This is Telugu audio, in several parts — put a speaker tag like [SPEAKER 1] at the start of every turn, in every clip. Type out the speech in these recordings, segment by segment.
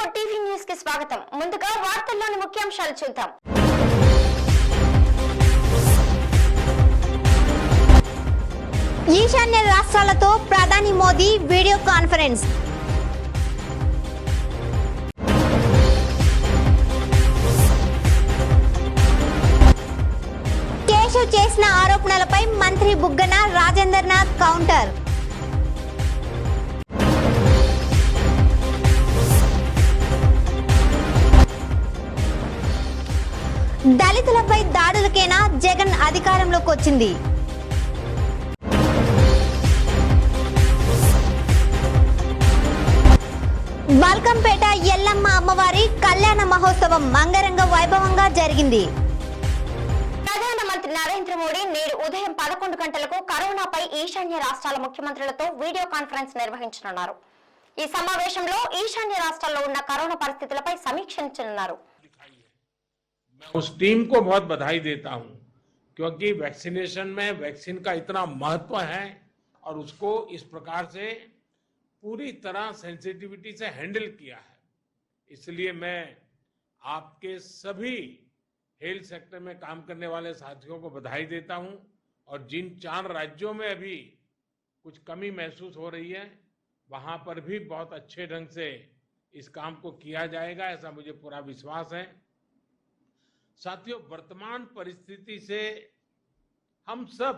[SPEAKER 1] A4 టీవీ న్యూస్ కి స్వాగతం. ముందుగా వార్తల్లోని ముఖ్యాంశాలు చూద్దాం.
[SPEAKER 2] ఈశాన్య రాష్ట్రాలతో ప్రధాని మోదీ వీడియో కాన్ఫరెన్స్. కేశవ్ చేసిన ఆరోపణలపై మంత్రి బుగ్గన రాజేంద్రనాథ్ కౌంటర్. దళితులపై దాడులకేనా జగన్ అధికారంలోకి వచ్చింది? బల్కంపేట ఎల్లమ్మ అమ్మవారి కళ్యాణ మహోత్సవం అంగరంగ వైభవంగా జరిగింది.
[SPEAKER 1] ప్రధానమంత్రి నరేంద్ర మోడీ నేడు ఉదయం 11 గంటలకు కరోనాపై ఈశాన్య రాష్ట్రాల ముఖ్యమంత్రులతో వీడియో కాన్ఫరెన్స్ నిర్వహించనున్నారు. ఈ సమావేశంలో ఈశాన్య రాష్ట్రాల్లో ఉన్న కరోనా పరిస్థితులపై సమీక్షించనున్నారు.
[SPEAKER 3] मैं उस टीम को बहुत बधाई देता हूं क्योंकि वैक्सीनेशन में वैक्सीन का इतना महत्व है और उसको इस प्रकार से पूरी तरह सेंसिटिविटी से हैंडल किया है। इसलिए मैं आपके सभी हेल्थ सेक्टर में काम करने वाले साथियों को बधाई देता हूं और जिन 4 राज्यों में अभी कुछ कमी महसूस हो रही है वहां पर भी बहुत अच्छे ढंग से इस काम को किया जाएगा, ऐसा मुझे पूरा विश्वास है। साथियों, वर्तमान परिस्थिति से हम सब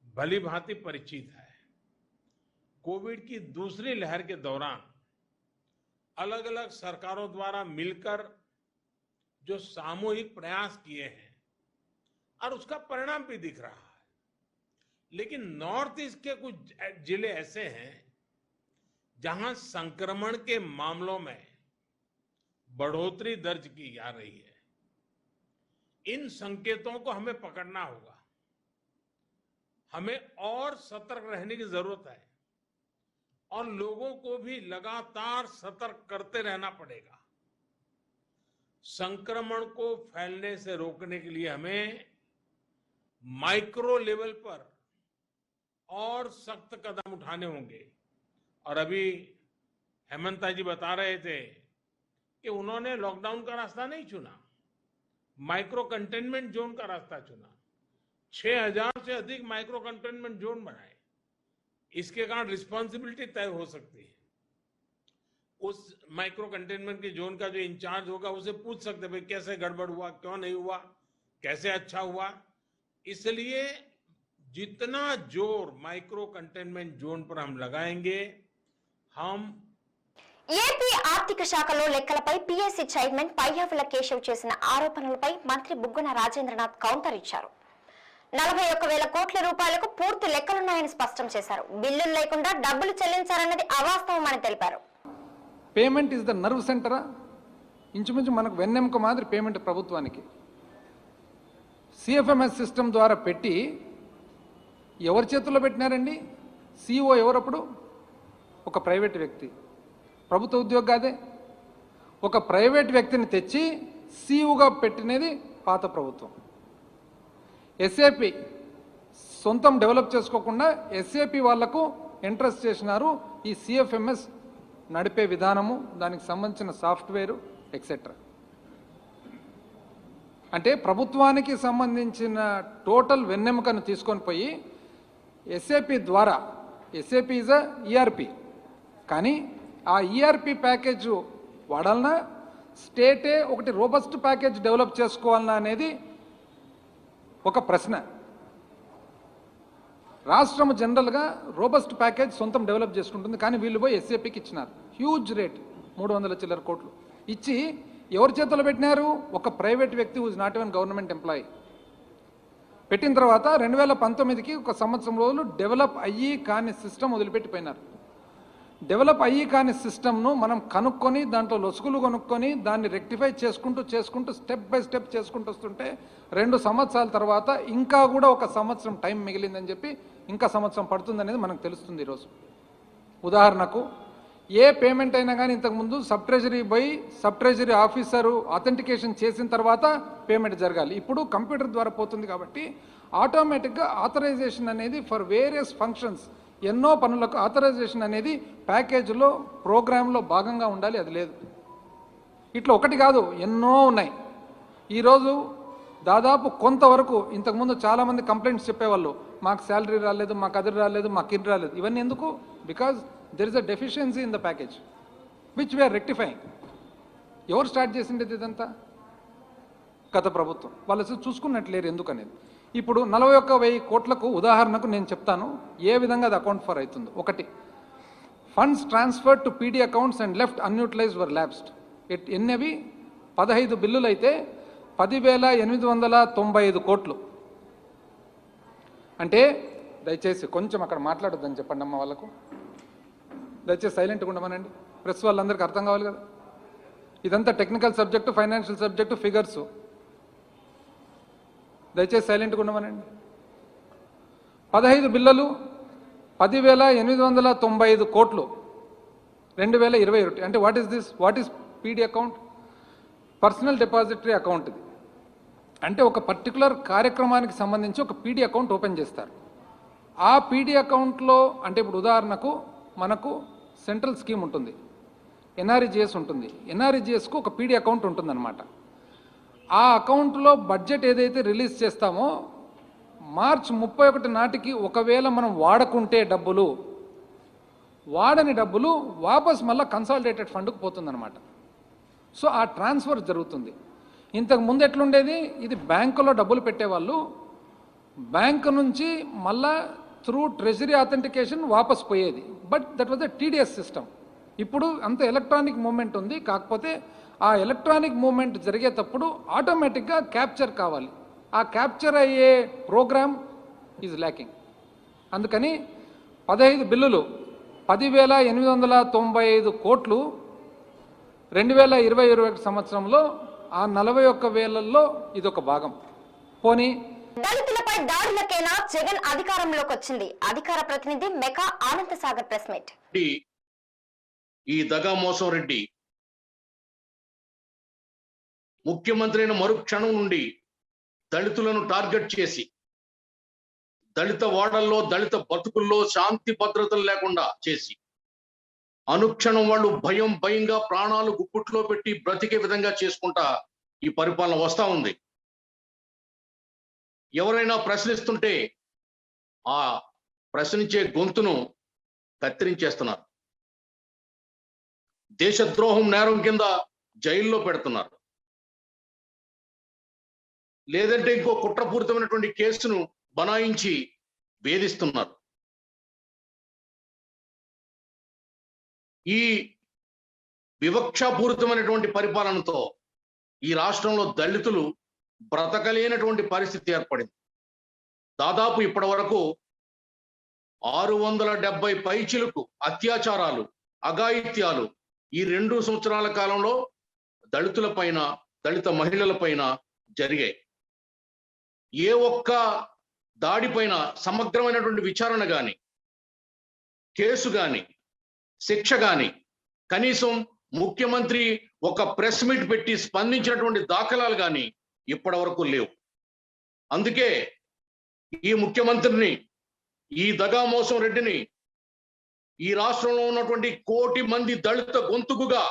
[SPEAKER 3] भली भांति परिचित है। कोविड की दूसरी लहर के दौरान अलग अलग सरकारों द्वारा मिलकर जो सामूहिक प्रयास किए हैं और उसका परिणाम भी दिख रहा है, लेकिन नॉर्थ ईस्ट के कुछ जिले ऐसे हैं जहां संक्रमण के मामलों में बढ़ोतरी दर्ज की जा रही है। इन संकेतों को हमें पकड़ना होगा, हमें और सतर्क रहने की जरूरत है और लोगों को भी लगातार सतर्क करते रहना पड़ेगा। संक्रमण को फैलने से रोकने के लिए हमें माइक्रो लेवल पर और सख्त कदम उठाने होंगे। और अभी हेमंता जी बता रहे थे कि उन्होंने लॉकडाउन का रास्ता नहीं चुना, माइक्रो कंटेनमेंट जोन का रास्ता चुना। 6000 से अधिक माइक्रो कंटेनमेंट जोन बनाए। इसके कारण रिस्पांसिबिलिटी तय हो सकती है। उस माइक्रो कंटेनमेंट के जोन का जो इंचार्ज होगा उसे पूछ सकते भाई कैसे गड़बड़ हुआ, क्यों नहीं हुआ, कैसे अच्छा हुआ। इसलिए जितना जोर माइक्रो कंटेनमेंट जोन पर हम लगाएंगे, हम
[SPEAKER 1] ఏపీ ఆర్థిక శాఖలో లెక్కలపై పీఎస్సీ చైర్మన్ పయ్యావుల కేశవ్ చేసిన ఆరోపణలపై మంత్రి బుగ్గన రాజేంద్రనాథ్ కౌంటర్ ఇచ్చారు. 41,000 కోట్ల రూపాయలకు పూర్తి లెక్కలున్నాయని స్పష్టం చేశారు. బిల్లులు లేకుండా డబ్బులు చెల్లించారన్నది అవాస్తవమని తెలిపారు.
[SPEAKER 4] పేమెంట్ ఇస్ ద నర్వ్ సెంటరా? ఇంచుమించు మనకు వెన్నెముక మాదిరి పేమెంట్ ప్రభుత్వానికి. సిఎఫ్ఎంఎస్ సిస్టమ్ ద్వారా పెట్టి ఎవరి చేతుల్లో పెట్టినారండి? సిఇఓ ఎవరప్పుడు? ఒక ప్రైవేట్ వ్యక్తి. ప్రభుత్వ ఉద్యోగి కాదే. ఒక ప్రైవేట్ వ్యక్తిని తెచ్చి సీఈఓగా పెట్టినది పాత ప్రభుత్వం. ఎస్ఏపి సొంతం డెవలప్ చేసుకోకుండా ఎస్ఏపి వాళ్లకు ఇంట్రెస్ట్ చేసినారు. ఈ సిఎఫ్ఎంఎస్ నడిపే విధానము, దానికి సంబంధించిన సాఫ్ట్వేరు ఎక్సెట్రా. అంటే ప్రభుత్వానికి సంబంధించిన టోటల్ వెన్నెముకను తీసుకొని పోయి ఎస్ఏపి ద్వారా, ఎస్ఏపి ఈజ్ అ ఈఆర్పి, కానీ ఆ ఈఆర్పి ప్యాకేజ్ వాడాలన్నా స్టేటే ఒకటి రోబస్ట్ ప్యాకేజ్ డెవలప్ చేసుకోవాలన్నా అనేది ఒక ప్రశ్న. రాష్ట్రం జనరల్గా రోబస్ట్ ప్యాకేజ్ సొంతం డెవలప్ చేసుకుంటుంది, కానీ వీళ్ళు పోయి ఎస్ఏపికి ఇచ్చినారు. హ్యూజ్ రేట్ 300 చిల్లర కోట్లు ఇచ్చి ఎవరి చేతుల్లో పెట్టినారు? ఒక ప్రైవేట్ వ్యక్తి who's not even government employee. పెట్టిన తర్వాత 2019కి ఒక సంవత్సరం రోజులు డెవలప్ అయ్యి కానీ సిస్టమ్ వదిలిపెట్టిపోయినారు. డెవలప్ అయ్యి కానీ సిస్టమ్ను మనం కనుక్కొని దాంట్లో లొసుగులు కొనుక్కొని దాన్ని రెక్టిఫై చేసుకుంటూ స్టెప్ బై స్టెప్ చేసుకుంటూ వస్తుంటే 2 సంవత్సరాల తర్వాత ఇంకా కూడా 1 సంవత్సరం టైం మిగిలిందని చెప్పి ఇంకా సంవత్సరం పడుతుందనేది మనకు తెలుస్తుంది ఈరోజు. ఉదాహరణకు ఏ పేమెంట్ అయినా కానీ ఇంతకుముందు సబ్ ట్రెజరీ పోయి సబ్ ట్రెజరీ ఆఫీసరు అథెంటికేషన్ చేసిన తర్వాత పేమెంట్ జరగాలి. ఇప్పుడు కంప్యూటర్ ద్వారా పోతుంది కాబట్టి ఆటోమేటిక్గా ఆథరైజేషన్ అనేది ఫర్ వేరియస్ ఫంక్షన్స్ ఎన్నో పనులకు ఆథరైజేషన్ అనేది ప్యాకేజీలో ప్రోగ్రాంలో భాగంగా ఉండాలి, అది లేదు. ఇట్లా ఒకటి కాదు, ఎన్నో ఉన్నాయి. ఈరోజు దాదాపు కొంతవరకు ఇంతకుముందు చాలామంది కంప్లైంట్స్ చెప్పేవాళ్ళు, మాకు శాలరీ రాలేదు, మాకు అది రాలేదు, మాకు ఇది రాలేదు. ఇవన్నీ ఎందుకు? Because there is a deficiency in the package which we're rectifying. ఎవరు స్టార్ట్ చేసిండేది ఇదంతా? గత ప్రభుత్వం. వాళ్ళు అసలు చూసుకున్నట్లేరు ఎందుకనేది. ఇప్పుడు 41,000 కోట్లకు ఉదాహరణకు నేను చెప్తాను ఏ విధంగా అది అకౌంట్ ఫర్ అవుతుందో. ఒకటి, funds transfer to PD accounts and left unutilised were lapsed. ఎన్నవి? 15 బిల్లులు అయితే 10,895 కోట్లు. అంటే దయచేసి కొంచెం అక్కడ మాట్లాడొద్దని చెప్పండి అమ్మ వాళ్ళకు, దయచేసి సైలెంట్గా ఉండమనండి. ప్రెస్ వాళ్ళందరికీ అర్థం కావాలి కదా. ఇదంతా technical subject, financial subject, figures. దయచేసి సైలెంట్గా ఉండమనండి. 15 బిల్లులు 10,895 కోట్లు 2021. అంటే what is this? What is PD account? Personal depository account. ఇది అంటే ఒక పర్టికులర్ కార్యక్రమానికి సంబంధించి ఒక పీడీ అకౌంట్ ఓపెన్ చేస్తారు. ఆ పీడీ అకౌంట్లో అంటే ఇప్పుడు ఉదాహరణకు మనకు సెంట్రల్ స్కీమ్ ఉంటుంది, ఎన్ఆర్ఈజిఎస్ ఉంటుంది. ఎన్ఆర్ఈజిఎస్కు ఒక పీడీ అకౌంట్ ఉంటుందన్నమాట. ఆ అకౌంట్లో బడ్జెట్ ఏదైతే రిలీజ్ చేస్తామో మార్చ్ 31 నాటికి ఒకవేళ మనం వాడకుంటే డబ్బులు, వాడని డబ్బులు వాపస్ మళ్ళీ కన్సాలిడేటెడ్ ఫండ్కు పోతుందన్నమాట. సో ఆ ట్రాన్స్ఫర్ జరుగుతుంది. ఇంతకు ముందు ఎట్లుండేది? ఇది బ్యాంకులో డబ్బులు పెట్టేవాళ్ళు, బ్యాంకు నుంచి మళ్ళా త్రూ ట్రెజరీ అథెంటికేషన్ వాపస్ పోయేది. But that was the TDS system. ఇప్పుడు అంత ఎలక్ట్రానిక్ మూమెంట్ ఉంది. కాకపోతే ఆ ఎలక్ట్రానిక్ మూమెంట్ జరిగేటప్పుడు ఆటోమేటిక్గా క్యాప్చర్ కావాలి. ఆ క్యాప్చర్ అయ్యే ప్రోగ్రామ్ ఈజ్ ల్యాకింగ్. అందుకని 15 బిల్లులు 10,895 కోట్లు 2021 సంవత్సరంలో ఆ 41,000లో ఇదొక భాగం. పోనీ
[SPEAKER 1] దళితులపై దాడులకైనా జగన్ అధికారంలోకి వచ్చింది. అధికార ప్రతినిధి mecha Anand Sagar press meet.
[SPEAKER 5] ఈ దగా మోసం రెడ్డి ముఖ్యమంత్రి అయిన మరుక్షణం నుండి దళితులను టార్గెట్ చేసి దళిత వాడల్లో, దళిత బతుకుల్లో శాంతి భద్రతలు లేకుండా చేసి అనుక్షణం వాళ్ళు భయంగా ప్రాణాలు గుప్పుట్లో పెట్టి బ్రతికే విధంగా చేసుకుంటా ఈ పరిపాలన వస్తా ఉంది. ఎవరైనా ప్రశ్నిస్తుంటే ఆ ప్రశ్నించే గొంతును కత్తిరించేస్తున్నారు. దేశద్రోహం నేరం కింద జైల్లో పెడుతున్నారు. లేదంటే ఇంకో కుట్రపూరితమైనటువంటి కేసును బనాయించి వేధిస్తున్నారు. ఈ వివక్షాపూరితమైనటువంటి పరిపాలనతో ఈ రాష్ట్రంలో దళితులు బ్రతకలేనటువంటి పరిస్థితి ఏర్పడింది. దాదాపు ఇప్పటి వరకు 670 పైచిలకు అత్యాచారాలు, అఘాయిత్యాలు ఈ 2 సంవత్సరాల కాలంలో దళితుల పైన, దళిత మహిళల పైన జరిగాయి. ఏ ఒక్క దాడిపైన సమగ్రమైనటువంటి విచారణ కానీ, కేసు కానీ, శిక్ష కానీ, కనీసం ముఖ్యమంత్రి ఒక ప్రెస్ మీట్ పెట్టి స్పందించినటువంటి దాఖలాలు కానీ ఇప్పటి వరకు లేవు. అందుకే ఈ ముఖ్యమంత్రిని, ఈ దగా మోసం రెడ్డిని ఈ రాష్ట్రంలో ఉన్నటువంటి 1 కోటి మంది దళిత గొంతుకుగా,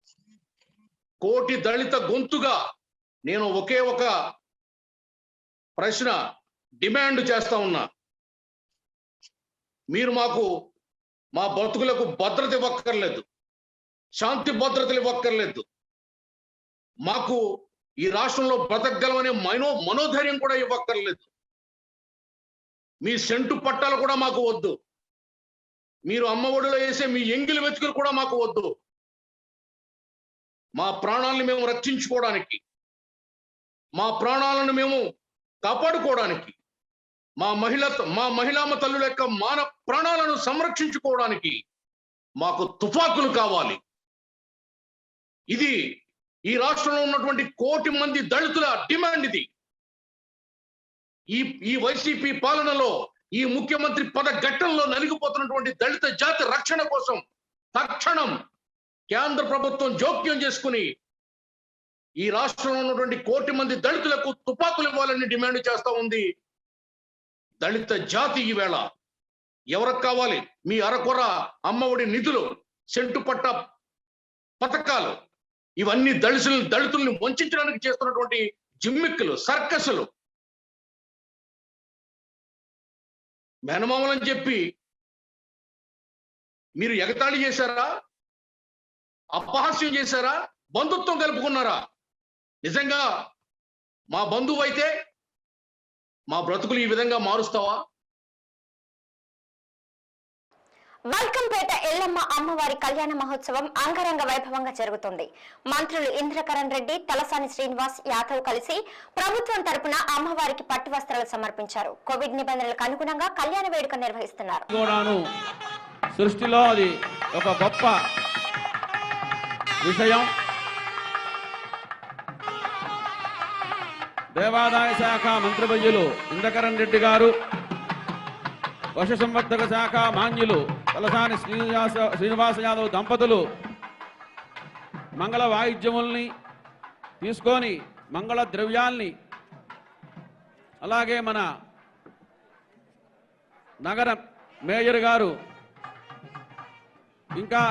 [SPEAKER 5] 1 కోటి దళిత గొంతుగా నేను ఒకే ఒక ప్రశ్న డిమాండ్ చేస్తా ఉన్నా. మీరు మాకు మా బతుకులకు భద్రత ఇవ్వక్కర్లేదు, శాంతి భద్రతలు ఇవ్వక్కర్లేదు, మాకు ఈ రాష్ట్రంలో బ్రతకగలమనే మనోధైర్యం కూడా ఇవ్వక్కర్లేదు, మీ సెంటు పట్టాలు కూడా మాకు వద్దు, మీరు అమ్మఒడిలో వేసే మీ ఎంగిలి వెతుకులు కూడా మాకు వద్దు. మా ప్రాణాలను మేము రక్షించుకోవడానికి, మా ప్రాణాలను మేము కాపాడుకోవడానికి, మా మహిళామ తల్లుల యొక్క మాన ప్రాణాలను సంరక్షించుకోవడానికి మాకు తుపాకులు కావాలి. ఇది ఈ రాష్ట్రంలో ఉన్నటువంటి 1 కోటి మంది దళితుల డిమాండ్. ఇది ఈ వైసీపీ పాలనలో, ఈ ముఖ్యమంత్రి పదఘట్టంలో నలిగిపోతున్నటువంటి దళిత జాతి రక్షణ కోసం తక్షణం కేంద్ర ప్రభుత్వం జోక్యం చేసుకుని ఈ రాష్ట్రంలో ఉన్నటువంటి 1 కోటి మంది దళితులకు తుపాకులు ఇవ్వాలని డిమాండ్ చేస్తా ఉంది దళిత జాతి. ఈవేళ ఎవరికి కావాలి మీ అరకొర అమ్మఒడి నిధులు, సెంటు పట్ట పథకాలు? ఇవన్నీ దళితుల్ని వంచడానికి చేస్తున్నటువంటి జిమ్మిక్కులు, సర్కసులు. మేనమామలని చెప్పి మీరు ఎగతాళి చేశారా? అపహాస్యం చేశారా? బంధుత్వం కలుపుకున్నారా? నిజంగా మా బంధువు అయితే మా బ్రతుకులు ఈ విధంగా మారుస్తావా?
[SPEAKER 1] వల్కంపేట ఎల్లమ్మ అమ్మవారి కళ్యాణ మహోత్సవం అంగరంగ వైభవంగా జరుగుతుంది. మంత్రులు ఇంద్రకరణ్ రెడ్డి, తలసాని శ్రీనివాస్ యాదవ్ కలిసి ప్రభుత్వం తరపున అమ్మవారికి పట్టు వస్త్రాలు సమర్పించారు. కోవిడ్ నిబంధనలకు అనుగుణంగా కళ్యాణ వేడుక నిర్వహిస్తున్నారు.
[SPEAKER 6] సృష్టిలో అది ఒక గొప్ప విషయం. దేవాదాయ శాఖ మంత్రివర్యులు ఇంద్రకరణ్ రెడ్డి గారు, పశుసంవర్ధక శాఖ మాన్యులు తలసాని శ్రీనివాస యాదవ్ దంపతులు మంగళ వాయిద్యముల్ని తీసుకొని, మంగళ ద్రవ్యాల్ని, అలాగే మన నగర మేయర్ గారు, ఇంకా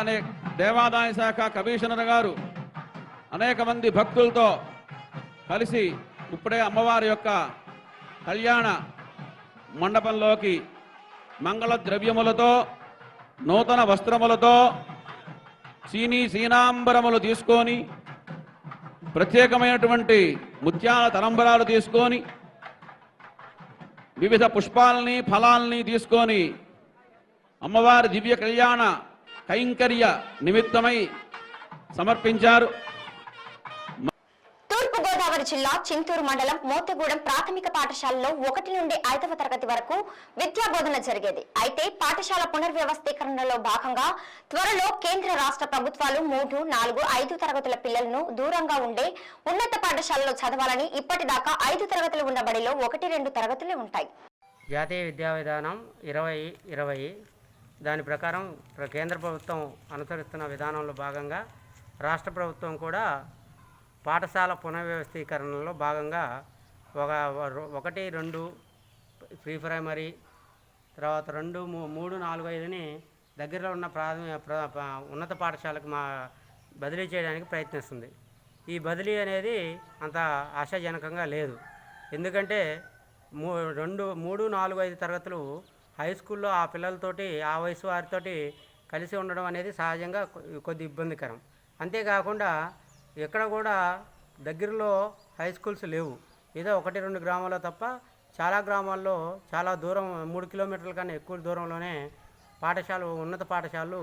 [SPEAKER 6] దేవాదాయ శాఖ కమిషనర్ గారు, అనేక మంది భక్తులతో కలిసి ఇప్పుడే అమ్మవారి యొక్క కళ్యాణ మండపంలోకి మంగళ ద్రవ్యములతో, నూతన వస్త్రములతో, సీనాంబరములు తీసుకొని, ప్రత్యేకమైనటువంటి ముత్యాల తలంబరాలు తీసుకొని, వివిధ పుష్పాలని ఫలాల్ని తీసుకొని అమ్మవారి దివ్య కళ్యాణ కైంకర్య నిమిత్తమై సమర్పించారు.
[SPEAKER 1] తూర్పుగోదావరి జిల్లా చింతూరు మండలం మోతగూడెం ప్రాథమిక పాఠశాలలో 1 నుండి 5వ తరగతి వరకు విద్యా బోధన జరిగేది. అయితే పాఠశాల పునర్వ్యవస్థీకరణలో భాగంగా త్వరలో కేంద్ర రాష్ట్ర ప్రభుత్వాలు 3, 4, 5 తరగతుల పిల్లలను దూరంగా ఉండే ఉన్నత పాఠశాలలో చదవాలని, ఇప్పటిదాకా 5 తరగతులు ఉన్న బడిలో 1, 2 తరగతులే ఉంటాయి.
[SPEAKER 7] జాతీయ విద్యా విధానం 2020 దాని ప్రకారం కేంద్ర ప్రభుత్వం అనుసరిస్తున్న విధానంలో భాగంగా రాష్ట్ర ప్రభుత్వం కూడా పాఠశాల పునర్వ్యవస్థీకరణలో భాగంగా 1, 2 ప్రీ ప్రైమరీ, తర్వాత 2, 3, 4, 5ని దగ్గరలో ఉన్న ఉన్నత పాఠశాలకు బదిలీ చేయడానికి ప్రయత్నిస్తుంది. ఈ బదిలీ అనేది అంత ఆశాజనకంగా లేదు. ఎందుకంటే 2, 3, 4, 5 తరగతులు హై స్కూల్లో ఆ పిల్లలతోటి, ఆ వయసు వారితోటి కలిసి ఉండడం అనేది సహజంగా కొద్ది ఇబ్బందికరం. అంతేకాకుండా ఎక్కడ కూడా దగ్గరలో హై స్కూల్స్ లేవు. ఏదో 1, 2 గ్రామాల్లో తప్ప చాలా గ్రామాల్లో చాలా దూరం, 3 కిలోమీటర్ల కన్నా ఎక్కువ దూరంలోనే ఉన్నత పాఠశాలలు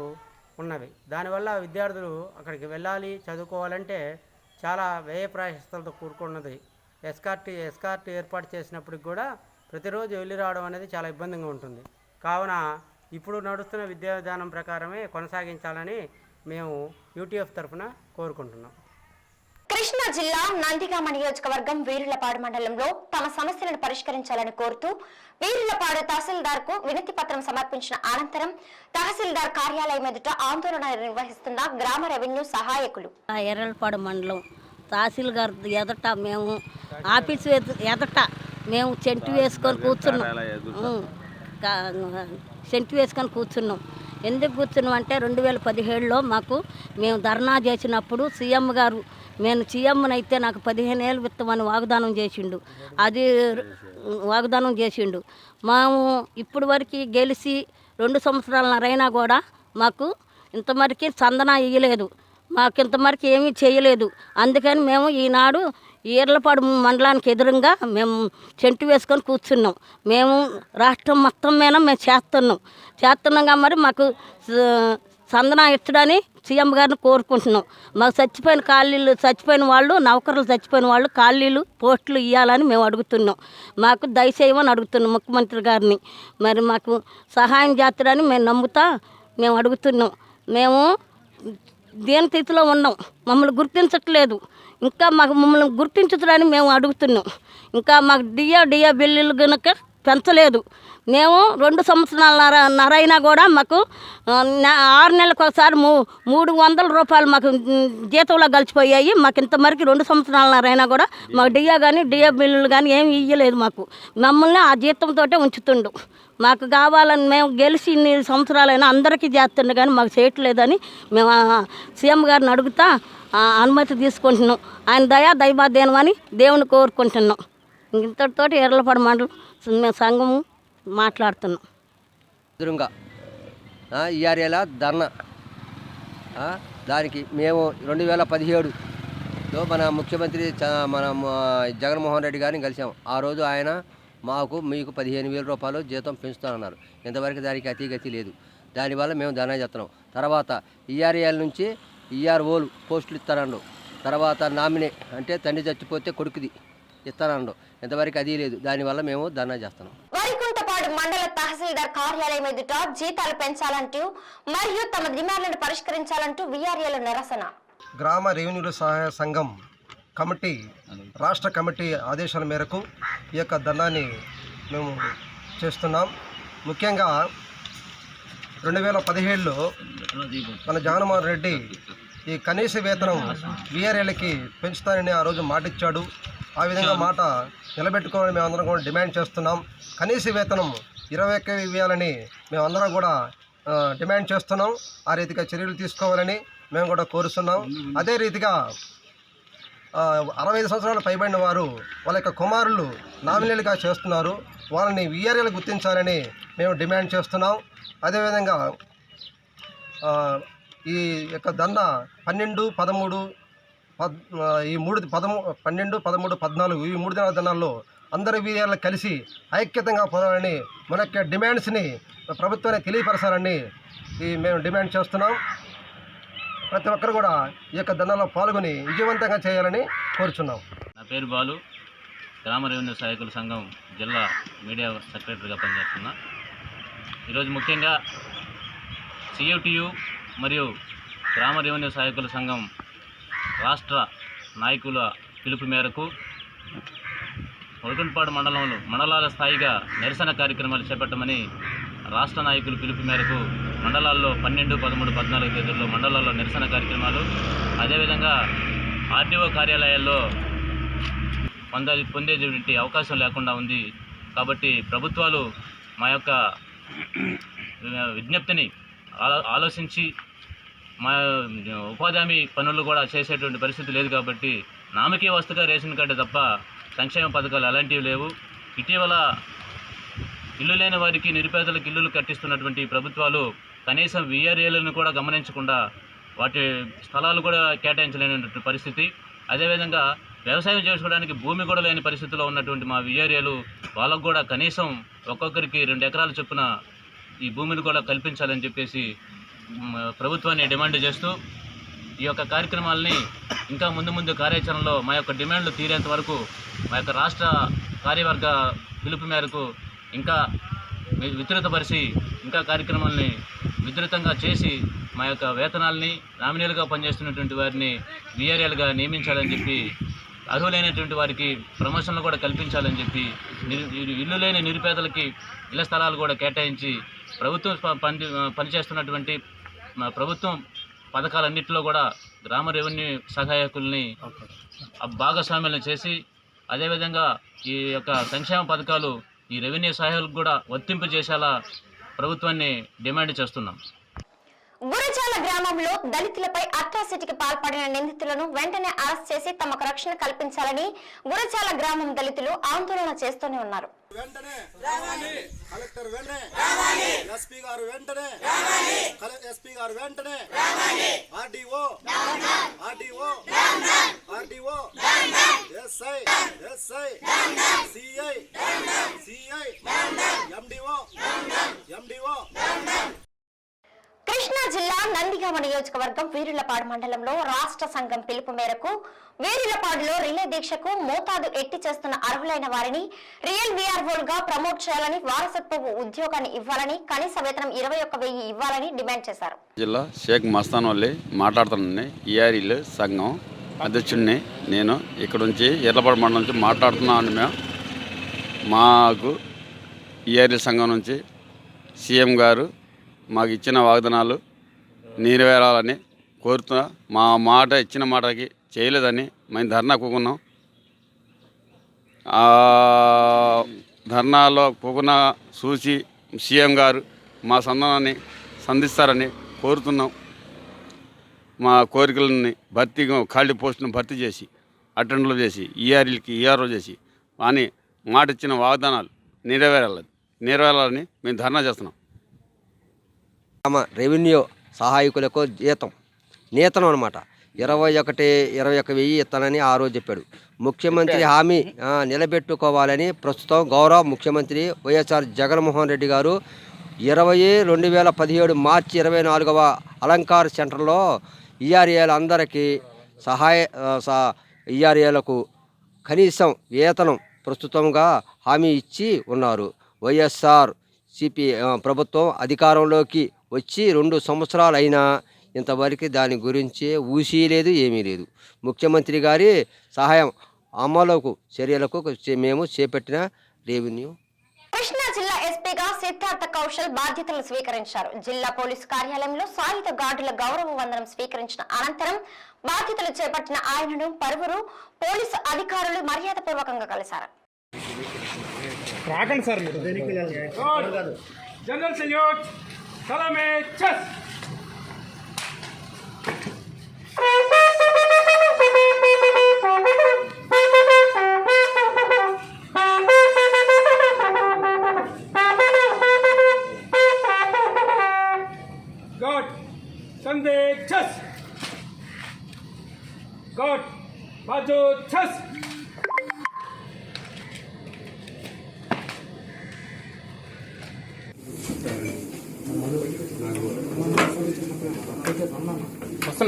[SPEAKER 7] ఉన్నవి. దానివల్ల విద్యార్థులు అక్కడికి వెళ్ళాలి, చదువుకోవాలంటే చాలా వ్యయ ప్రయాసలతో కూడుకున్నది. ఎస్కార్ట్ ఏర్పాటు చేసినప్పటికి కూడా ప్రతిరోజు వెళ్ళి రావడం అనేది చాలా ఇబ్బందిగా ఉంటుంది. కావున ఇప్పుడు నడుస్తున్న విద్యా విధానం ప్రకారమే కొనసాగించాలని మేము యూటీఎఫ్ తరఫున కోరుకుంటున్నాం.
[SPEAKER 1] కృష్ణా జిల్లా నందిగామ నియోజకవర్గం వీరులపాడు మండలంలో తమ సమస్యలను పరిష్కరించాలని కోరుతూ వీరులపాడు తహసీల్దార్కు వినతి పత్రం సమర్పించిన అనంతరం తహసీల్దార్ కార్యాలయం ఎదుట ఆందోళన నిర్వహిస్తున్న గ్రామ రెవెన్యూ సహాయకులు.
[SPEAKER 8] ఎర్రలపాడు మండలం తహసీల్దార్ ఎదుట మేము ఆఫీసు ఎదుట మేము చెంటు వేసుకొని కూర్చున్నాం. ఎందుకు కూర్చున్నాం అంటే 2017లో మేము ధర్నా చేసినప్పుడు సీఎం గారు, నేను సీఎంనైతే నాకు 15 ఏళ్ళు ఇస్తామని వాగ్దానం చేసిండు. మేము ఇప్పుడు వరకు గెలిచి 2 సంవత్సరాలనరైనా కూడా మాకు ఇంతవరకు చందన ఇయ్యలేదు, మాకు ఇంతవరకు ఏమీ చేయలేదు. అందుకని మేము ఈనాడు ఈర్లపాడు మండలానికి ఎదురుగా మేము చెంటు వేసుకొని కూర్చున్నాం. మేము రాష్ట్రం మొత్తం మీద మేము చేస్తున్నాం మరి మాకు చందన ఇచ్చడని సీఎం గారిని కోరుకుంటున్నాం. మాకు చచ్చిపోయిన వాళ్ళు నౌకర్లు చచ్చిపోయిన వాళ్ళు ఖాళీలు పోస్టులు ఇవ్వాలని మేము అడుగుతున్నాం. మాకు దయచేయమని అడుగుతున్నాం ముఖ్యమంత్రి గారిని. మరి మాకు సహాయం చేస్తారని మేము అడుగుతున్నాం. మేము దేని స్థితిలో ఉన్నాం, మమ్మల్ని గుర్తించట్లేదు. ఇంకా మమ్మల్ని గుర్తించదని మేము అడుగుతున్నాం. ఇంకా మాకు డియా బిల్లులు కనుక పెంచలేదు. మేము 2 సంవత్సరాలన్నర అయినా కూడా మాకు 6 నెలలకు ఒకసారి 300 రూపాయలు మాకు జీతంలో గడిచిపోయాయి. మాకు ఇంతవరకు 2 సంవత్సరాలన్నర అయినా కూడా మాకు డిఏ బిల్లులు కానీ ఏమి ఇవ్వలేదు. మమ్మల్ని ఆ జీతంతో ఉంచుతుండు. మాకు కావాలని మేము గెలిచి ఇన్ని సంవత్సరాలైనా అందరికీ చేస్తుండే కానీ మాకు చేయట్లేదని మేము సీఎం గారిని అడుగుతా అనుమతి తీసుకుంటున్నాం. ఆయన దైవాధీనం అని దేవుని కోరుకుంటున్నాం. ఇంతటితోటి ఎర్లపాడు మండలం సంఘము మాట్లాడుతున్నాం.
[SPEAKER 9] ఎదురుగా ఈ ఏరియాలో ధర్నా దానికి మేము 2017లో మన ముఖ్యమంత్రి మన జగన్మోహన్ రెడ్డి గారిని కలిసాం. ఆ రోజు ఆయన మీకు 15,000 రూపాయలు జీతం పెంచుతానన్నారు. ఇంతవరకు దానికి అతిగతి లేదు. దానివల్ల మేము ధర్నా చేస్తున్నాం. తర్వాత ఈఆర్ఏల నుంచి ఈఆర్ఓలు పోస్టులు ఇస్తానండు. తర్వాత నామినీ అంటే తండ్రి చచ్చిపోతే కొడుకుది ఇస్తానండు. ఇంతవరకు అది లేదు. దానివల్ల మేము ధర్నా చేస్తున్నాం.
[SPEAKER 1] వరికుంటపాడు మండల తహసీల్దార్ కార్యాలయం ఎదుట జీతాలు పెంచాలంటూ మరియు తమ డిమాండ్లను పరిష్కరించాలంటూ వీఆర్ఏల నిరసన.
[SPEAKER 10] గ్రామ రెవెన్యూల సహాయ సంఘం కమిటీ రాష్ట్ర కమిటీ ఆదేశాల మేరకు ఈ యొక్క ధర్నాన్ని మేము చేస్తున్నాం. ముఖ్యంగా 2017లో మన జగన్మోహన్ రెడ్డి ఈ కనీస వేతనం వీఆర్ఏలకి పెంచుతానని ఆ రోజు మాట ఇచ్చాడు. ఆ విధంగా మాట నిలబెట్టుకోవాలని మేమందరం కూడా డిమాండ్ చేస్తున్నాం. కనీస వేతనం 21 ఇవ్వాలని మేమందరం కూడా డిమాండ్ చేస్తున్నాం. ఆ రీతిగా చర్యలు తీసుకోవాలని మేము కూడా కోరుతున్నాం. అదే రీతిగా 65 సంవత్సరాలు పైబడిన వారు వాళ్ళ యొక్క కుమారులు నామినీలుగా చేస్తున్నారు. వాళ్ళని వీఆర్ఏలు గుర్తించాలని మేము డిమాండ్ చేస్తున్నాం. అదేవిధంగా ఈ యొక్క ధర్నా 12, 13 ఈ 12, 13, 14 ఈ 3 దినాల ధర్నాల్లో అందరి వీఆర్ఏలు కలిసి ఐక్యతంగా పోరాడాలని మన యొక్క డిమాండ్స్ని ప్రభుత్వాన్ని తెలియపరచాలని మేము డిమాండ్ చేస్తున్నాం. ప్రతి ఒక్కరు కూడా ఈ యొక్క ధర్నాలో పాల్గొని విజయవంతంగా చేయాలని కోరుచున్నాం.
[SPEAKER 11] నా పేరు బాలు, గ్రామ రెవెన్యూ సహాయకుల సంఘం జిల్లా మీడియా సెక్రటరీగా పనిచేస్తున్నా. ఈరోజు ముఖ్యంగా సిఐటియు మరియు గ్రామ రెవెన్యూ సహాయకుల సంఘం రాష్ట్ర నాయకుల పిలుపు మేరకు వరికుంటపాడు మండలాల స్థాయిగా నిరసన కార్యక్రమాలు చేపట్టమని రాష్ట్ర నాయకుల పిలుపు మేరకు మండలాల్లో 12, 13, 14 తేదీల్లో మండలాల్లో నిరసన కార్యక్రమాలు, అదేవిధంగా ఆర్డీఓ కార్యాలయాల్లో పొందేటువంటి అవకాశం లేకుండా ఉంది. కాబట్టి ప్రభుత్వాలు మా యొక్క విజ్ఞప్తిని ఆలోచించి మా ఉపాధి హామీ పనులు కూడా చేసేటువంటి పరిస్థితి లేదు. కాబట్టి నామకే వస్తుగా రేషన్ కార్డు తప్ప సంక్షేమ పథకాలు అలాంటివి లేవు. ఇటీవల ఇల్లు లేని వారికి నిరుపేదలకు ఇల్లులు కట్టిస్తున్నటువంటి ప్రభుత్వాలు కనీసం వీఆర్ఏలను కూడా గమనించకుండా వాటి స్థలాలు కూడా కేటాయించలేనటువంటి పరిస్థితి. అదేవిధంగా వ్యవసాయం చేసుకోవడానికి భూమి కూడా లేని పరిస్థితిలో ఉన్నటువంటి మా వీఆర్ఏలు వాళ్ళకు కూడా కనీసం ఒక్కొక్కరికి 2 ఎకరాల చొప్పున ఈ భూమిని కూడా కల్పించాలని చెప్పేసి ప్రభుత్వాన్ని డిమాండ్ చేస్తూ ఈ యొక్క కార్యక్రమాలని ఇంకా ముందు కార్యాచరణలో మా యొక్క డిమాండ్లు తీరేంత వరకు మా యొక్క రాష్ట్ర కార్యవర్గ పిలుపు మేరకు ఇంకా విస్తృతపరిచి ఇంకా కార్యక్రమాలని విస్తృతంగా చేసి మా యొక్క వేతనాలని నామినీలుగా పనిచేస్తున్నటువంటి వారిని వీఆర్ఏలుగా నియమించాలని చెప్పి, అర్హులైనటువంటి వారికి ప్రమోషన్లు కూడా కల్పించాలని చెప్పి, ఇల్లు లేని నిరుపేదలకి ఇళ్ల స్థలాలు కూడా కేటాయించి ప్రభుత్వం పనిచేస్తున్నటువంటి ప్రభుత్వం పథకాలన్నింటిలో కూడా గ్రామ రెవెన్యూ సహాయకుల్ని భాగస్వామ్యాలను చేసి, అదేవిధంగా ఈ యొక్క సంక్షేమ పథకాలు ఈ రెవెన్యూ సహాయకులకు కూడా వర్తింపు చేసేలా ప్రభుత్వాన్ని డిమాండ్ చేస్తున్నాం.
[SPEAKER 1] గురజాల గ్రామంలో దళితులపై అట్రాసిటీకి పాల్పడిన నిందితులను వెంటనే అరెస్ట్ చేసి తమకు రక్షణ కల్పించాలని గురజాల గ్రామం దళితులు ఆందోళన చేస్తూనే ఉన్నారు. కృష్ణా జిల్లా నందిగామ నియోజకవర్గం వీరులపాడు మండలంలో రాష్ట్ర సంఘం పిలుపు మేరకు వీరులపాడులో రిలే దీక్షకు మోతాదు ఎట్టి చేస్తున్న అర్హులైన వారిని రియల్ వీఆర్ఓలుగా ప్రమోట్ చేయాలని, వారసత్వ ఉద్యోగాన్ని ఇవ్వాలని, కనీస వేతనం 21,000 ఇవ్వాలని డిమాండ్ చేశారు.
[SPEAKER 12] జిల్లా షేక్ మస్తాన్ వల్లి మాట్లాడుతున్నాను. ఈఆర్ఈలు సంఘం అధ్యక్షుడిని నేను ఇక్కడ నుంచి ఎర్లపాడు మండలం నుంచి మాట్లాడుతున్నాను. మాకు ఈఆర్ఎల్ సంఘం నుంచి సీఎం గారు మాకు ఇచ్చిన వాగ్దానాలు నెరవేరాలని కోరుతున్నా. మా మాట ఇచ్చిన మాటకి చేయలేదని మేము ధర్నా కూకున్నాం. ధర్నాలో కూకున్న చూసి సీఎం గారు మా సంధానాన్ని సంధిస్తారని కోరుతున్నాం. మా కోరికలని ఖాళీ పోస్టులను భర్తీ చేసి అటెండర్లు చేసి ఈఆర్ఎల్కి ఈఆర్ఓ చేసి అని మాట ఇచ్చిన వాగ్దానాలు నెరవేరాలని మేము ధర్నా చేస్తున్నాం.
[SPEAKER 9] రెవెన్యూ సహాయకులకు నేతనం అనమాట 21,000 ఇస్తానని ఆ రోజు చెప్పాడు. ముఖ్యమంత్రి హామీ నిలబెట్టుకోవాలని ప్రస్తుతం గౌరవ ముఖ్యమంత్రి వైఎస్ఆర్ జగన్మోహన్ రెడ్డి గారు 2017 మార్చి 24వ అలంకార్ సెంటర్లో ఈఆర్ఏల అందరికీ ఈఆర్ఏలకు కనీసం వేతనం ప్రస్తుతంగా హామీ ఇచ్చి ఉన్నారు. వైఎస్ఆర్ ప్రభుత్వం అధికారంలోకి వచ్చి 2 సంవత్సరాలు అయినా ఇంతవరకు దాని గురించి ఊసీ లేదు, ఏమీ లేదు. ముఖ్యమంత్రి గారి సహాయం అమలుకు చర్యలకు మేము చేపట్టిన రెవెన్యూ.
[SPEAKER 1] కృష్ణా జిల్లా ఎస్పీగా సిద్ధార్థ కౌశల్ బాధ్యతలు స్వీకరించారు. జిల్లా పోలీసు కార్యాలయంలో సాయుధ గార్డుల గౌరవ వందనం స్వీకరించిన అనంతరం బాధ్యతలు చేపట్టిన ఆయనను పలువురు పోలీసు అధికారులు మర్యాదపూర్వకంగా కలిశారు.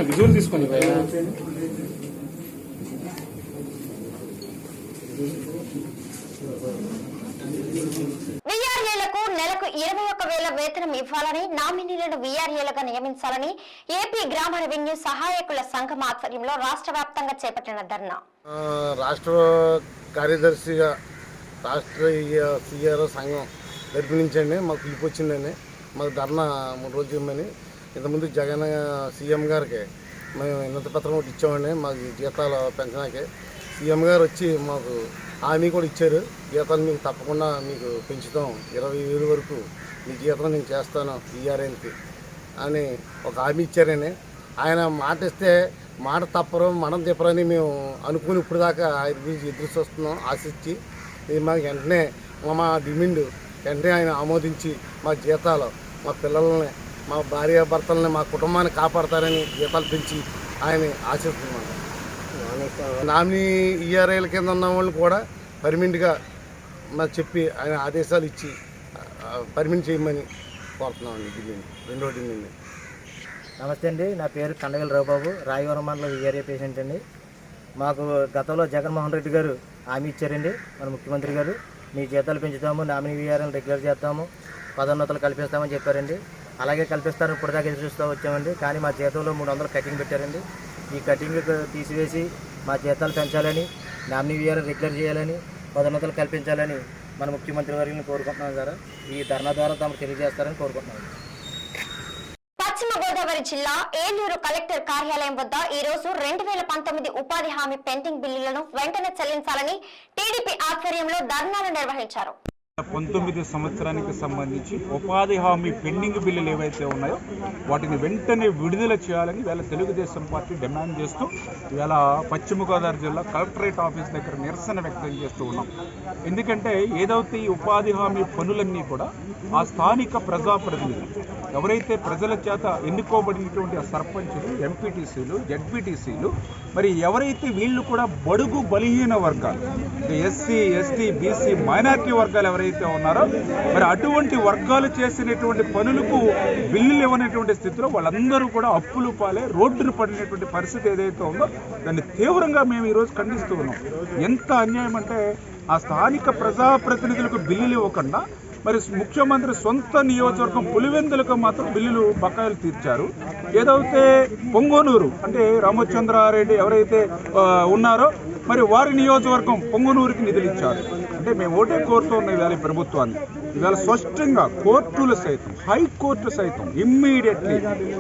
[SPEAKER 4] విజువల్ తీసుకొని
[SPEAKER 1] వీఆర్ఏలకు నెలకు 21,000 వేతనం ఇవ్వాలని, నామినీలను వీఆర్ఏలుగా నియమించాలని ఏపీ గ్రామ రెవెన్యూ సహాయకుల సంఘం ఆధ్వర్యంలో రాష్ట్ర వ్యాప్తంగా చేపట్టిన ధర్నా.
[SPEAKER 10] రాష్ట్ర కార్యదర్శిగా రాష్ట్రీయ సిఆర్ఓ సంఘం నిర్మించండి, మాకు పిలుపు వచ్చిందండి. మాకు ధర్నా 3 రోజులు ఇవ్వమని ఇంతకుముందు జగన్ సీఎం గారికి మేము వినతి పత్రం ఒకటి ఇచ్చామండి. మాకు జీతాలు పెంచడానికి సీఎం గారు వచ్చి మాకు హామీ కూడా ఇచ్చారు. జీతాలు మీకు తప్పకుండా మీకు పెంచుతాం, 20,000 వరకు మీ జీతం నేను చేస్తాను ఈఆర్ఎల్కి అని ఒక హామీ ఇచ్చారని. ఆయన మాట ఇస్తే మాట తప్పరు, మనం తిప్పరని మేము అనుకుని ఇప్పుడు దాకా ఆయన గురించి ఎదురు చూస్తున్నాం ఆశించి. ఇది మాకు వెంటనే మా డిమాండ్ వెంటనే ఆయన ఆమోదించి మా జీతాలు, మా పిల్లల్ని, మా భార్యాభర్తలని, మా కుటుంబాన్ని కాపాడతారని జీతాలు పెంచి ఆయన ఆశిస్తున్నాను. నామినీ ఈఆర్ఐల కింద ఉన్న వాళ్ళు కూడా పర్మనెంట్గా మాకు చెప్పి ఆయన ఆదేశాలు ఇచ్చి పర్మనెంట్ చేయమని కోరుతున్నామండి. రెండో డిమాండ్.
[SPEAKER 13] నమస్తే అండి, నా పేరు కండగల రావుబాబు, రాయవరం మండలం ఈఆర్ఏ పేషెంట్ అండి. మాకు గతంలో జగన్మోహన్ రెడ్డి గారు హామీ ఇచ్చారండి, మన ముఖ్యమంత్రి గారు, మీ జీతాలు పెంచుతాము, నామినీ వీఆర్ఎల్ని రెగ్యులర్ చేస్తాము, పదోన్నతులు కల్పిస్తామని చెప్పారండి. అలాగే కల్పిస్తారు, ఇప్పుడు దాకా ఎదురు చూస్తూ వచ్చామండి. కానీ మా జీతంలో 300 కటింగ్ పెట్టారండి. ఈ కటింగ్ తీసివేసి మా జీతాలు పెంచాలని, నామినీ వీఆర్ఎల్ రెగ్యులర్ చేయాలని, పదోన్నతులు కల్పించాలని మన ముఖ్యమంత్రి వారిని కోరుకుంటున్నాం సార్. ఈ ధర్నా ద్వారా తమకు తెలియజేస్తారని కోరుకుంటున్నాం.
[SPEAKER 1] పశ్చిమ గోదావరి జిల్లా ఏలూరు కలెక్టర్ కార్యాలయం వద్ద ఈ రోజు 2019 ఉపాధి హామీ పెండింగ్ బిల్లులను వెంటనే చెల్లించాలని టీడీపీ ఆధ్వర్యంలో ధర్నాలు నిర్వహించారు.
[SPEAKER 14] 19 సంవత్సరానికి సంబంధించి ఉపాధి హామీ పెండింగ్ బిల్లులు ఏవైతే ఉన్నాయో వాటిని వెంటనే విడుదల చేయాలని ఇవాళ తెలుగుదేశం పార్టీ డిమాండ్ చేస్తూ ఇవాళ పశ్చిమ గోదావరి జిల్లా కలెక్టరేట్ ఆఫీస్ దగ్గర నిరసన వ్యక్తం చేస్తూ ఉన్నాం. ఎందుకంటే ఏదైతే ఈ ఉపాధి హామీ పనులన్నీ కూడా ఆ స్థానిక ప్రజాప్రతినిధులు, ఎవరైతే ప్రజల చేత ఎన్నుకోబడినటువంటి ఆ సర్పంచులు, ఎంపీటీసీలు, జడ్పీటీసీలు, మరి ఎవరైతే వీళ్ళు కూడా బడుగు బలహీన వర్గాలు, ఎస్సీ, ఎస్టీ, బీసీ, మైనారిటీ వర్గాలు ఎవరైతే ఉన్నారో మరి అటువంటి వర్గాలు చేసినటువంటి పనులకు బిల్లులు ఇవ్వనటువంటి స్థితిలో వాళ్ళందరూ కూడా అప్పులు పాలే రోడ్డును పడినటువంటి పరిస్థితి ఏదైతే ఉందో దాన్ని తీవ్రంగా మేము ఈరోజు ఖండిస్తూ ఉన్నాం. ఎంత అన్యాయం అంటే ఆ స్థానిక ప్రజాప్రతినిధులకు బిల్లులు ఇవ్వకుండా మరి ముఖ్యమంత్రి సొంత నియోజకవర్గం పులివెందులకు మాత్రం బిల్లులు బకాయిలు తీర్చారు. ఏదైతే పొంగనూరు అంటే రామచంద్రారెడ్డి ఎవరైతే ఉన్నారో మరి వారి నియోజకవర్గం పొంగనూరుకి నిధులు ఇచ్చారు. అంటే అంటే మేము ఒకటే కోరుతున్న ఇవాళ ఈ ప్రభుత్వాన్ని, ఇవాళ స్పష్టంగా కోర్టులు సైతం, హైకోర్టు సైతం ఇమ్మీడియట్లీ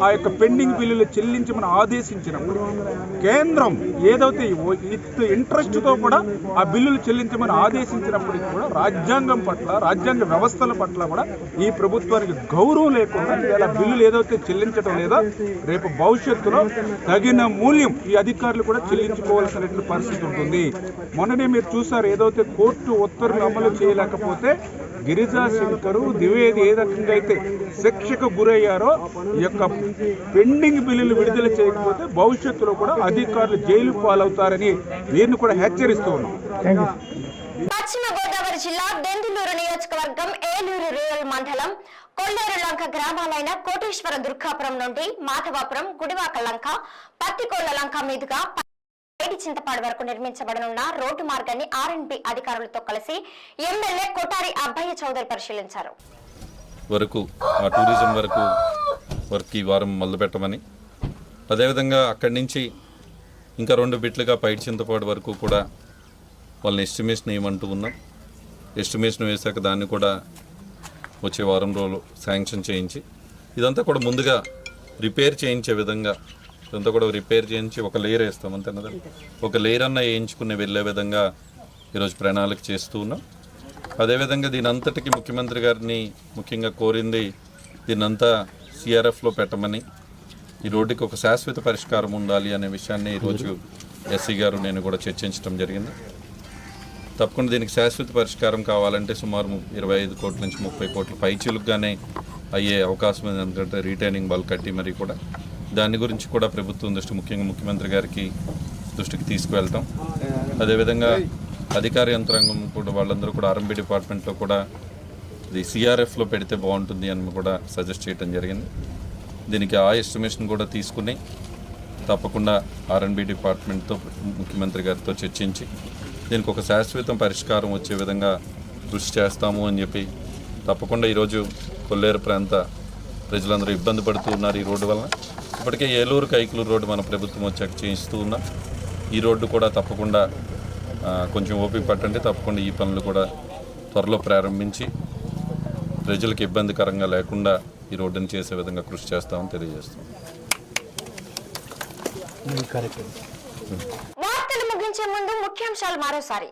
[SPEAKER 14] ఆ యొక్క పెండింగ్ బిల్లులు చెల్లించమని ఆదేశించినప్పుడు కేంద్రం ఏదైతే విత్ ఇంట్రెస్ట్తో కూడా ఆ బిల్లులు చెల్లించమని ఆదేశించినప్పటికీ కూడా రాజ్యాంగం పట్ల, రాజ్యాంగ వ్యవస్థల పట్ల కూడా ఈ ప్రభుత్వానికి గౌరవం లేకుండా ఇవాళ బిల్లులు ఏదైతే చెల్లించడం లేదో రేపు భవిష్యత్తులో తగిన మూల్యం ఈ అధికారులు కూడా చెల్లించుకోవాల్సినటువంటి పరిస్థితి ఉంటుంది. మొన్ననే మీరు చూసారు, ఏదైతే కోర్టు ఉత్తర్వులు అమలు చేయలేకపోతే గిరిజా శంకరు, ద్వివేది ఏ రకంగా అయితే శిక్షకు గురయ్యారో ఈ యొక్క పెండింగ్ బిల్లులు విడుదల చేయకపోతే భవిష్యత్తులో కూడా అధికారులు జైలు పాలవుతారని వీరిని కూడా హెచ్చరిస్తూ ఉన్నాం.
[SPEAKER 1] పశ్చిమ గోదావరి జిల్లా దెందులూరు నియోజకవర్గం ఏలూరు రూరల్ మండలం కొల్లేరు లంక గ్రామాలైన కోటేశ్వర దుర్గాపురం నుండి మాధవాపురం, గుడివాక లంక, పత్తికోళ్ల లంక మీదుగా పైడి చింతపాడు వరకు నిర్మించబడనున్న రోడ్డు మార్గాన్ని ఆర్ఎండ్బి అధికారులతో కలిసి ఎమ్మెల్యే కొటారి అబ్బయ్య చౌదరి పరిశీలించారు.
[SPEAKER 15] వరకు ఆ టూరిజం వరకు ఈ వారం మొదలుపెట్టమని, అదేవిధంగా అక్కడి నుంచి ఇంకా 2 బిట్లుగా పైడి చింతపాడు వరకు కూడా వాళ్ళని ఎస్టిమేషన్ వేయమంటూ ఉన్నాం. ఎస్టిమేషన్ వేశాక దాన్ని కూడా వచ్చే వారం రోజులు శాంక్షన్ చేయించి ఇదంతా కూడా ముందుగా రిపేర్ చేయించే విధంగా ఇదంతా కూడా రిపేర్ చేయించి ఒక లేయర్ వేస్తాం అంతేనా, ఒక లేయర్ అన్న వేయించుకునే వెళ్ళే విధంగా ఈరోజు ప్రణాళిక చేస్తూ ఉన్నాం. అదేవిధంగా దీని అంతటికి ముఖ్యమంత్రి గారిని ముఖ్యంగా కోరింది దీన్నంతా సిఆర్ఎఫ్లో పెట్టమని, ఈ రోడ్డుకి ఒక శాశ్వత పరిష్కారం ఉండాలి అనే విషయాన్ని ఈరోజు ఎస్సీ గారు నేను కూడా చర్చించడం జరిగింది. తప్పకుండా దీనికి శాశ్వత పరిష్కారం కావాలంటే సుమారు 25 కోట్ల నుంచి 30 కోట్ల పైచిలుగానే అయ్యే అవకాశం ఉంది. ఎందుకంటే రీటైనింగ్ బాల్ కట్టి మరి కూడా దాని గురించి కూడా ప్రభుత్వం దృష్టి, ముఖ్యంగా ముఖ్యమంత్రి గారికి దృష్టికి తీసుకువెళ్తాం. అదేవిధంగా అధికార యంత్రాంగం కూడా వాళ్ళందరూ కూడా ఆర్ఎంబీ డిపార్ట్మెంట్లో కూడా ఇది సిఆర్ఎఫ్లో పెడితే బాగుంటుంది అని కూడా సజెస్ట్ చేయడం జరిగింది. దీనికి ఆ ఎస్టిమేషన్ కూడా తీసుకుని తప్పకుండా ఆర్ఎండ్బి డిపార్ట్మెంట్తో ముఖ్యమంత్రి గారితో చర్చించి దీనికి ఒక శాశ్వత పరిష్కారం వచ్చే విధంగా కృషి చేస్తాము అని చెప్పి తప్పకుండా ఈరోజు కొల్లేరు ప్రాంత ప్రజలందరూ ఇబ్బంది పడుతూ ఉన్నారు ఈ రోడ్డు వలన. ఇప్పటికే ఏలూరు కైకులూరు రోడ్డు మన ప్రభుత్వం వచ్చాక చేయిస్తూ ఉన్నాం. ఈ రోడ్డు కూడా తప్పకుండా కొంచెం ఓపిక పట్టండి, తప్పకుండా ఈ పనులు కూడా త్వరలో ప్రారంభించి ప్రజలకు ఇబ్బందికరంగా లేకుండా ఈ రోడ్డుని చేసే విధంగా కృషి చేస్తామని తెలియజేస్తాం.
[SPEAKER 1] వార్తలు ముగించే ముందు ముఖ్యాంశాలు మరోసారి.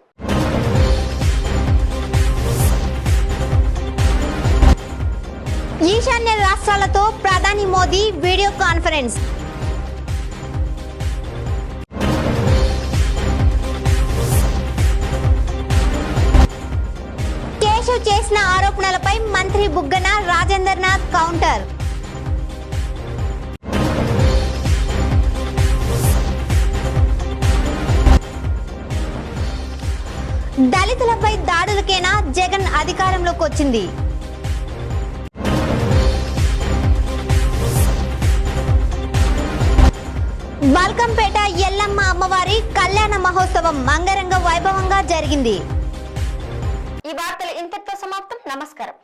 [SPEAKER 2] ఈశాన్య రాష్ట్రాలతో ప్రధాని మోదీ వీడియో కాన్ఫరెన్స్. కేశవ్ చేసిన ఆరోపణలపై మంత్రి బుగ్గన రాజేంద్రనాథ్ కౌంటర్. దళితులపై దాడులకేనా జగన్ అధికారంలోకి వచ్చింది. బల్కంపేట ఎల్లమ్మ అమ్మవారి కళ్యాణ మహోత్సవం అంగరంగ వైభవంగా జరిగింది.
[SPEAKER 1] ఈ వార్తలు ఇంతటితో సమాప్తం. నమస్కారం.